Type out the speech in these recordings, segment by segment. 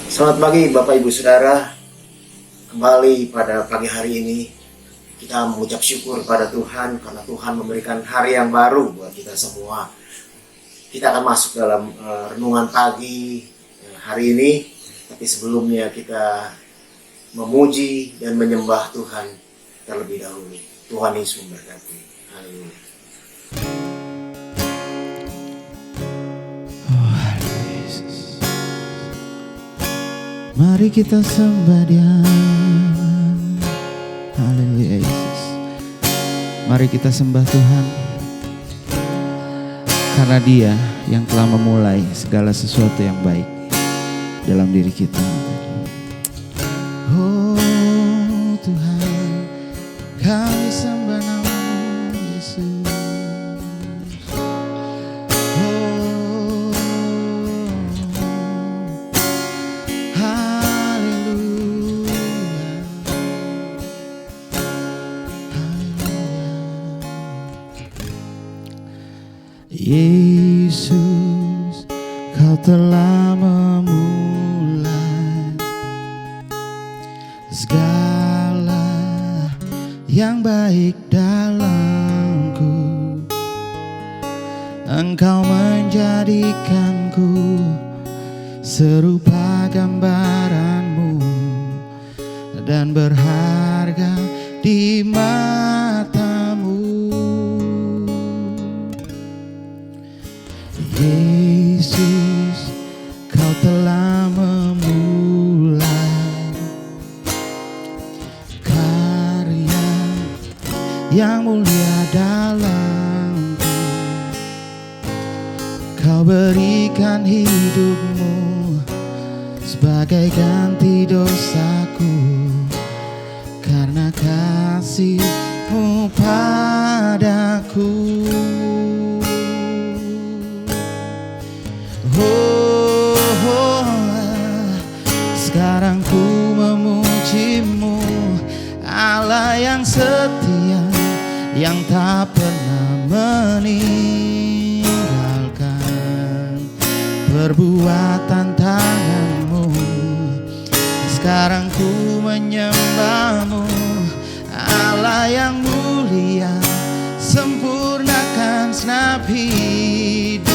Selamat pagi Bapak Ibu Saudara. Kembali pada pagi hari ini kita mengucap syukur pada Tuhan karena Tuhan memberikan hari yang baru buat kita semua. Kita akan masuk dalam renungan pagi hari ini. Tapi sebelumnya kita memuji dan menyembah Tuhan terlebih dahulu. Tuhan Yesus memberkati. Haleluya. Mari kita sembah Dia. Haleluya Yesus. Mari kita sembah Tuhan, karena Dia yang telah memulai segala sesuatu yang baik dalam diri kita. Oh Tuhan, kami sembah nama-Mu Yesus. Yesus, Kau telah memulai segala yang baik dalamku. Engkau menjadikanku serupa gambaran-Mu dan berharga di mata-Mu. Yesus, Kau telah memulai karya yang mulia dalamku. Kau berikan hidup-Mu sebagai ganti dosaku, karena kasih-Mu padaku. Sekarang ku memuji-Mu, Allah yang setia, yang tak pernah meninggalkan perbuatan tangan-Mu. Sekarang ku menyembah-Mu, Allah yang mulia, sempurnakan segenap hidupku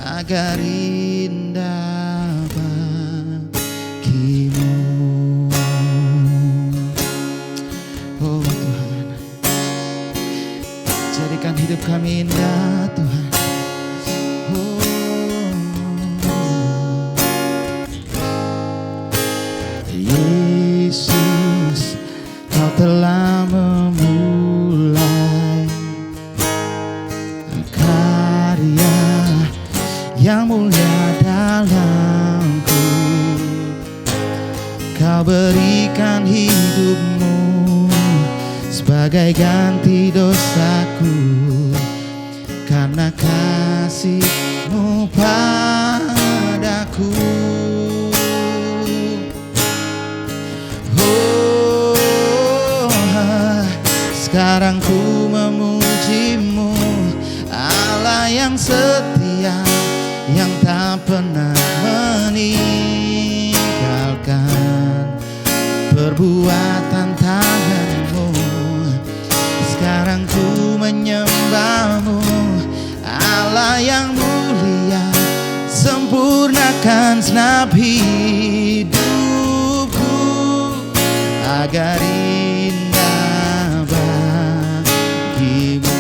agar indah bagimu. Oh Tuhan, jadikan hidup kami indah Tuhan. Yesus, Kau telah memulai karya yang mulia dalamku. Kau berikan hidup-Mu sebagai ganti dosaku, karena kasih-Mu padaku. Sekarang ku memuji-Mu, Allah yang setia, yang tak pernah meninggalkan perbuatan tangan-Mu. Sekarang ku menyembah-Mu, Allah yang mulia, sempurnakan segenap hidupku agar indah bagimu.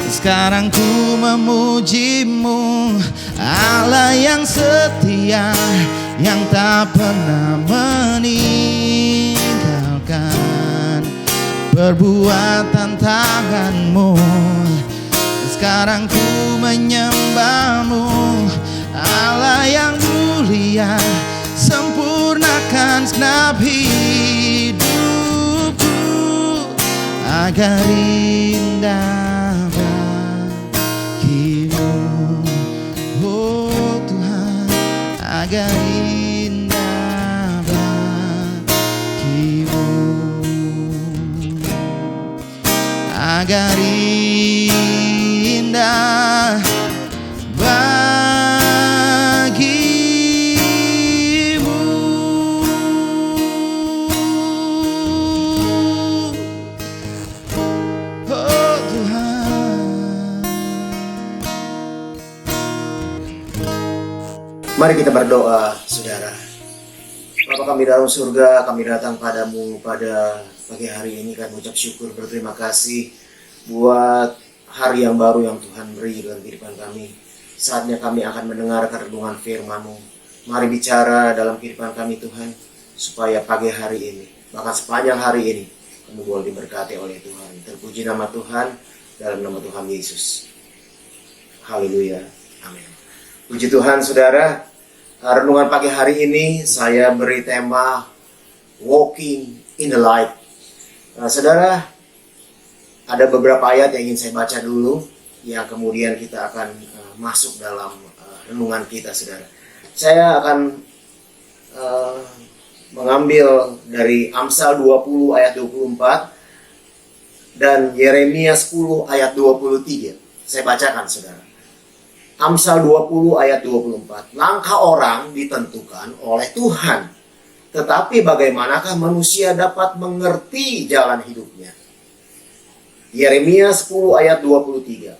Sekarang ku memuji-Mu, Allah yang setia, yang tak pernah meninggalkan perbuatan tangan-Mu. Sekarang ku menyembah-Mu, Allah yang mulia, sempurnakan segenap hidupku agar indah bagimu. Oh Tuhan, agar indah bagimu, agar Mari kita berdoa, saudara. Bapa kami dalam surga, kami datang padamu pada pagi hari ini, kami ucap syukur, berterima kasih buat hari yang baru yang Tuhan beri dalam kehidupan kami. Saatnya kami akan mendengarkan renungan firman-Mu. Mari bicara dalam kehidupan kami Tuhan, supaya pagi hari ini, bahkan sepanjang hari ini, kami boleh diberkati oleh Tuhan. Terpuji nama Tuhan, dalam nama Tuhan Yesus. Haleluya. Amin. Puji Tuhan, saudara. Renungan pagi hari ini saya beri tema Walking in the Light. Saudara, ada beberapa ayat yang ingin saya baca dulu, yang kemudian kita akan masuk dalam renungan kita, saudara. Saya akan mengambil dari Amsal 20 ayat 24 dan Yeremia 10 ayat 23. Saya bacakan, saudara. Amsal 20 ayat 24. Langkah orang ditentukan oleh Tuhan, tetapi bagaimanakah manusia dapat mengerti jalan hidupnya? Yeremia 10 ayat 23.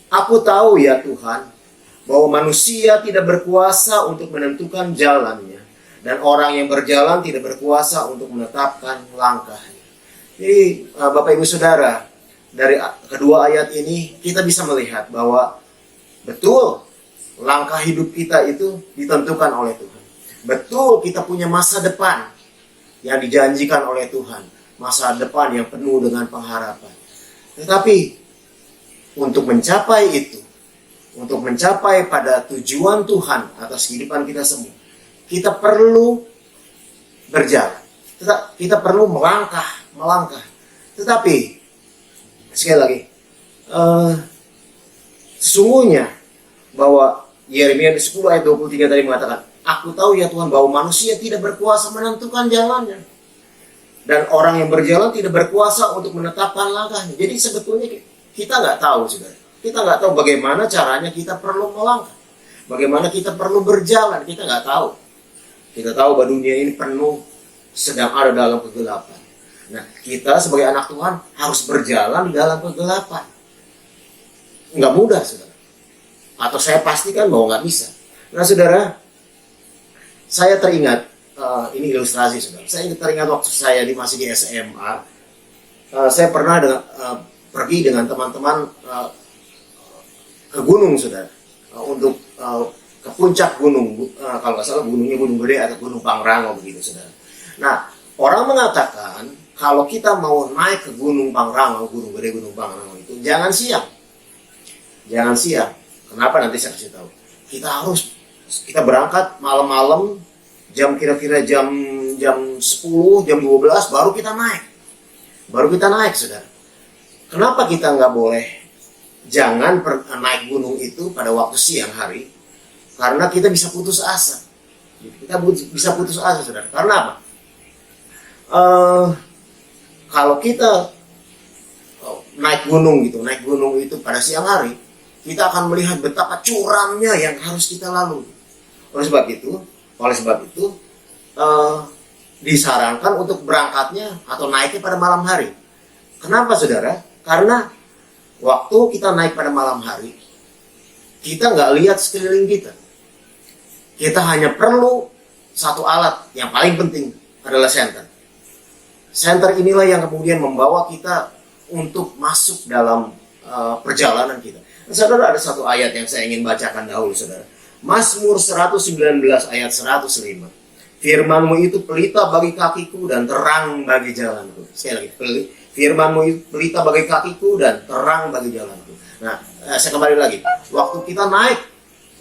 Aku tahu ya Tuhan, bahwa manusia tidak berkuasa untuk menentukan jalannya, dan orang yang berjalan tidak berkuasa untuk menetapkan langkahnya. Jadi Bapak Ibu Saudara, dari kedua ayat ini kita bisa melihat bahwa betul, langkah hidup kita itu ditentukan oleh Tuhan. Betul, kita punya masa depan yang dijanjikan oleh Tuhan. Masa depan yang penuh dengan pengharapan. Tetapi, untuk mencapai itu, untuk mencapai pada tujuan Tuhan atas kehidupan kita semua, kita perlu berjalan. Kita perlu melangkah. Tetapi, sekali lagi, sesungguhnya bahwa Yeremia 10 ayat 23 tadi mengatakan, aku tahu ya Tuhan bahwa manusia tidak berkuasa menentukan jalannya, dan orang yang berjalan tidak berkuasa untuk menetapkan langkahnya. Jadi sebetulnya kita nggak tahu, saudara. Kita nggak tahu bagaimana caranya kita perlu melangkah, bagaimana kita perlu berjalan. Kita nggak tahu. Kita tahu bahwa dunia ini penuh, sedang ada dalam kegelapan. Nah, kita sebagai anak Tuhan harus berjalan di dalam kegelapan. Nggak mudah, saudara. Atau saya pastikan bahwa nggak bisa. Nah, saudara, saya teringat, ini ilustrasi, saudara. Saya teringat waktu saya masih di SMA, saya pernah pergi dengan teman-teman ke gunung, saudara, untuk ke puncak gunung, kalau nggak salah gunungnya Gunung Gede atau Gunung Pangrango begitu, saudara. Nah, orang mengatakan kalau kita mau naik ke Gunung Pangrango, Gunung Gede, Gunung Pangrango itu jangan siang. Kenapa, nanti saya kasih tahu. Kita berangkat malam-malam, kira-kira jam 10, jam 12 baru kita naik, saudara. Kenapa kita nggak boleh naik gunung itu pada waktu siang hari? Karena kita bisa putus asa. Saudara. Karena apa? Kalau kita naik gunung itu pada siang hari, kita akan melihat betapa curamnya yang harus kita lalui. Oleh sebab itu, disarankan untuk berangkatnya atau naiknya pada malam hari. Kenapa, saudara? Karena waktu kita naik pada malam hari, kita nggak lihat sekeliling kita. Kita hanya perlu satu alat yang paling penting, adalah senter. Senter inilah yang kemudian membawa kita untuk masuk dalam perjalanan kita. Saudara, ada satu ayat yang saya ingin bacakan dahulu, saudara. Mazmur 119 ayat 105. Firman-Mu itu pelita bagi kakiku dan terang bagi jalanku. Sekali lagi, Firman-Mu itu pelita bagi kakiku dan terang bagi jalanku. Nah, saya kembali lagi. Waktu kita naik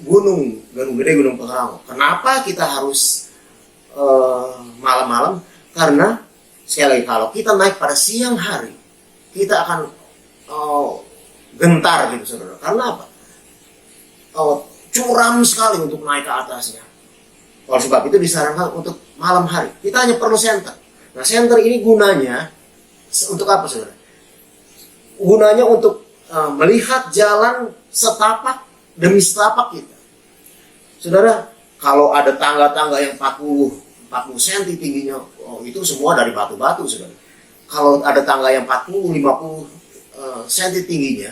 Gunung Gede, Gunung Pangrango, kenapa kita harus malam-malam? Karena sekali lagi, kalau kita naik pada siang hari, kita akan gentar gitu, saudara. Karena apa? Curam sekali untuk naik ke atasnya. Oleh sebab itu disarankan untuk malam hari. Kita hanya perlu senter. Nah, senter ini gunanya untuk apa, saudara? Gunanya untuk melihat jalan setapak demi setapak kita. Saudara, kalau ada tangga-tangga yang 40 cm tingginya, itu semua dari batu-batu, saudara. Kalau ada tangga yang 40-50 cm tingginya,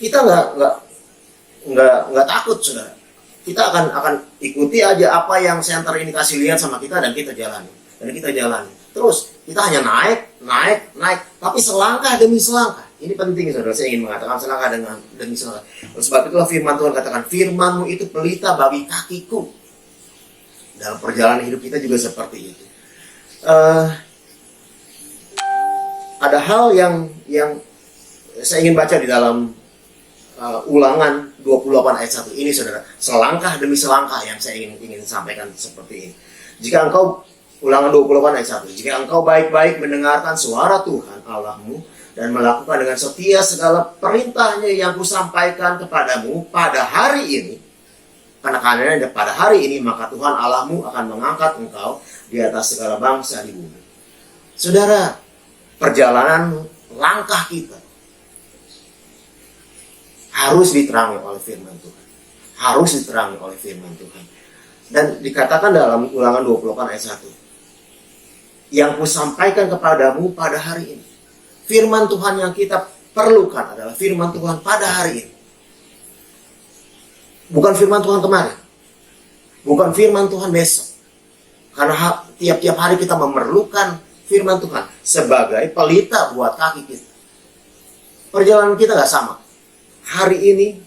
kita nggak takut, saudara. kita akan ikuti aja apa yang center ini kasih lihat sama kita, dan kita jalani. Terus kita hanya naik, tapi selangkah demi selangkah. Ini penting, saudara. Saya ingin mengatakan selangkah demi selangkah. Oleh sebab itulah firman Tuhan katakan, firman-Mu itu pelita bagi kakiku. Dalam perjalanan hidup kita juga seperti itu. Ada hal yang saya ingin baca di dalam Ulangan 28 ayat 1 ini, saudara. Selangkah demi selangkah yang saya ingin sampaikan seperti ini. Jika engkau, Ulangan 28 ayat 1, jika engkau baik-baik mendengarkan suara Tuhan Allahmu dan melakukan dengan setia segala perintahnya yang kusampaikan kepadamu pada hari ini, karena pada hari ini, maka Tuhan Allahmu akan mengangkat engkau di atas segala bangsa di bumi. Saudara, perjalanan langkah kita harus diterangi oleh firman Tuhan. Harus diterangi oleh firman Tuhan. Dan dikatakan dalam Ulangan 28 ayat 1, yang kusampaikan kepadamu pada hari ini. Firman Tuhan yang kita perlukan adalah firman Tuhan pada hari ini. Bukan firman Tuhan kemarin. Bukan firman Tuhan besok. Karena tiap-tiap hari kita memerlukan firman Tuhan sebagai pelita buat kaki kita. Perjalanan kita gak sama. Hari ini,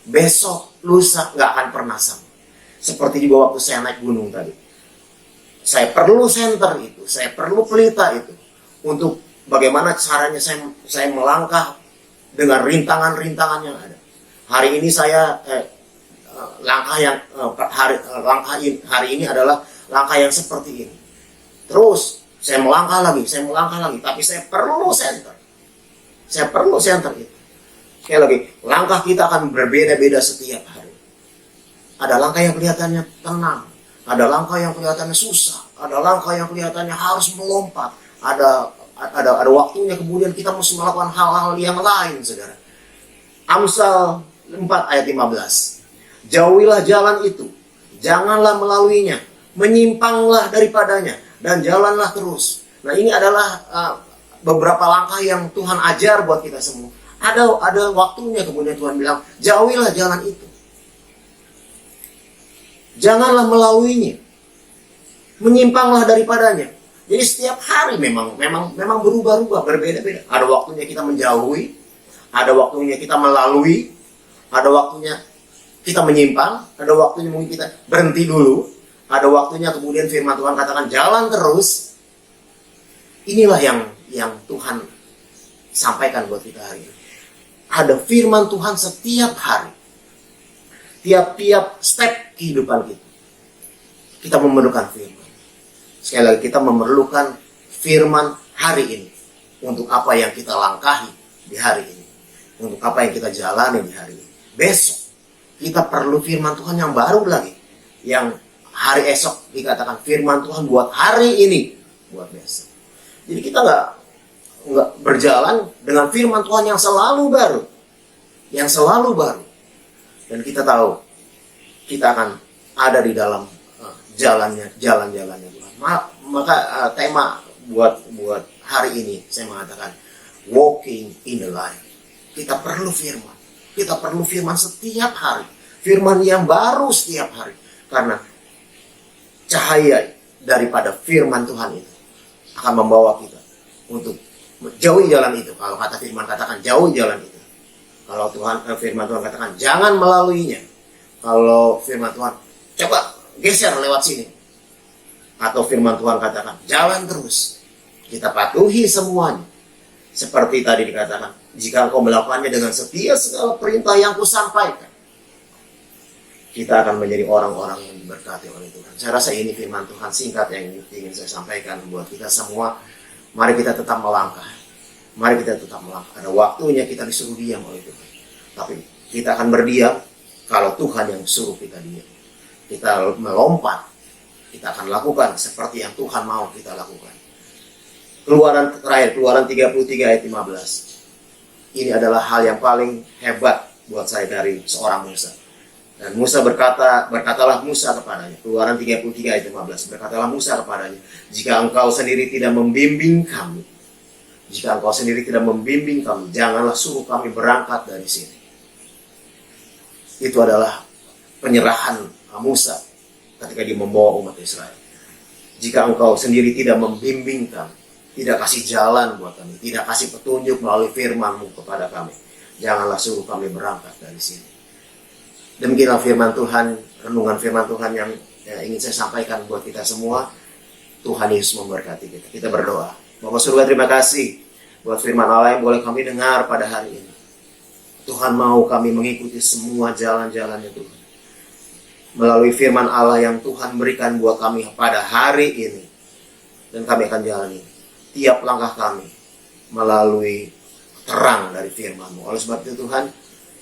besok, lusa gak akan pernah sama. Seperti juga waktu saya naik gunung tadi. Saya perlu senter itu. Saya perlu pelita itu. Untuk bagaimana caranya saya melangkah dengan rintangan-rintangan yang ada. Hari ini saya hari ini adalah langkah yang seperti ini. Terus saya melangkah lagi, tapi saya perlu senter. Saya perlu senter itu. Sekali lagi, langkah kita akan berbeda-beda setiap hari. Ada langkah yang kelihatannya tenang, ada langkah yang kelihatannya susah, ada langkah yang kelihatannya harus melompat, ada waktunya kemudian kita mesti melakukan hal-hal yang lain, saudara. Amsal 4 ayat 15. Jauhilah jalan itu, janganlah melaluinya, menyimpanglah daripadanya, dan jalanlah terus. Nah, ini adalah beberapa langkah yang Tuhan ajar buat kita semua. Ada waktunya kemudian Tuhan bilang, jauhilah jalan itu, janganlah melaluinya, menyimpanglah daripadanya. Jadi setiap hari memang berubah-ubah, berbeda-beda. Ada waktunya kita menjauhi, ada waktunya kita melalui, ada waktunya kita menyimpang, ada waktunya mungkin kita berhenti dulu, ada waktunya kemudian firman Tuhan katakan jalan terus. Inilah yang Tuhan sampaikan buat kita hari ini. Ada firman Tuhan setiap hari. Tiap-tiap step kehidupan kita. Kita memerlukan firman. Sekali lagi, kita memerlukan firman hari ini. Untuk apa yang kita langkahi di hari ini. Untuk apa yang kita jalani di hari ini. Besok, kita perlu firman Tuhan yang baru lagi. Yang hari esok dikatakan firman Tuhan buat hari ini. Buat besok. Jadi kita nggak berjalan dengan firman Tuhan yang selalu baru. Yang selalu baru. Dan kita tahu, kita akan ada di dalam jalan-jalannya Tuhan. Maka tema buat hari ini, saya mengatakan, walking in the light. Kita perlu firman. Kita perlu firman setiap hari. Firman yang baru setiap hari. Karena cahaya daripada firman Tuhan itu akan membawa kita untuk jauhi jalan itu. Kalau kata firman katakan jauhi jalan itu. Kalau firman Tuhan katakan jangan melaluinya. Kalau firman Tuhan coba geser lewat sini. Atau firman Tuhan katakan jalan terus. Kita patuhi semuanya. Seperti tadi dikatakan, jika engkau melakukannya dengan setia segala perintah yang kusampaikan, kita akan menjadi orang-orang yang diberkati oleh Tuhan. Saya rasa ini firman Tuhan singkat yang ingin saya sampaikan buat kita semua. Mari kita tetap melangkah. Mari kita tetap melangkah. Ada waktunya kita disuruh diam oleh Tuhan. Tapi kita akan berdiam kalau Tuhan yang suruh kita diam. Kita melompat. Kita akan lakukan seperti yang Tuhan mau kita lakukan. Keluaran terakhir, Keluaran 33 ayat 15. Ini adalah hal yang paling hebat buat saya dari seorang Musa. Dan Musa berkatalah Musa kepadanya. Keluaran 33 ayat 15. Berkatalah Musa kepadanya, jika engkau sendiri tidak membimbing kami, janganlah suruh kami berangkat dari sini. Itu adalah penyerahan Musa ketika dia membawa umat Israel. Jika engkau sendiri tidak membimbing kami, tidak kasih jalan buat kami, tidak kasih petunjuk melalui firman-Mu kepada kami, janganlah suruh kami berangkat dari sini. Demikianlah firman Tuhan, renungan firman Tuhan yang ingin saya sampaikan buat kita semua. Tuhan Yesus memberkati kita. Kita berdoa. Bapa surga, terima kasih buat firman Allah yang boleh kami dengar pada hari ini. Tuhan mau kami mengikuti semua jalan-jalannya Tuhan. Melalui firman Allah yang Tuhan berikan buat kami pada hari ini. Dan kami akan jalani tiap langkah kami melalui terang dari firman-Mu. Oleh sebab itu Tuhan,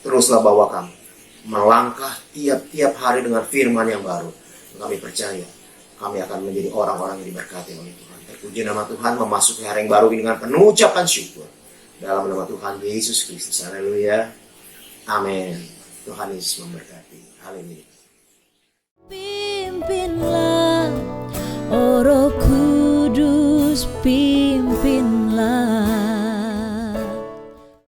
teruslah bawa kami melangkah tiap-tiap hari dengan firman yang baru. Kami percaya kami akan menjadi orang-orang yang diberkati oleh Tuhan. Terpuji nama Tuhan, memasuki hari yang baru ini dengan penuh ucapan syukur. Dalam nama Tuhan Yesus Kristus. Haleluya. Amin. Tuhan Yesus memberkati. Haleluya. Pimpinlah, oh Roh Kudus, pimpinlah.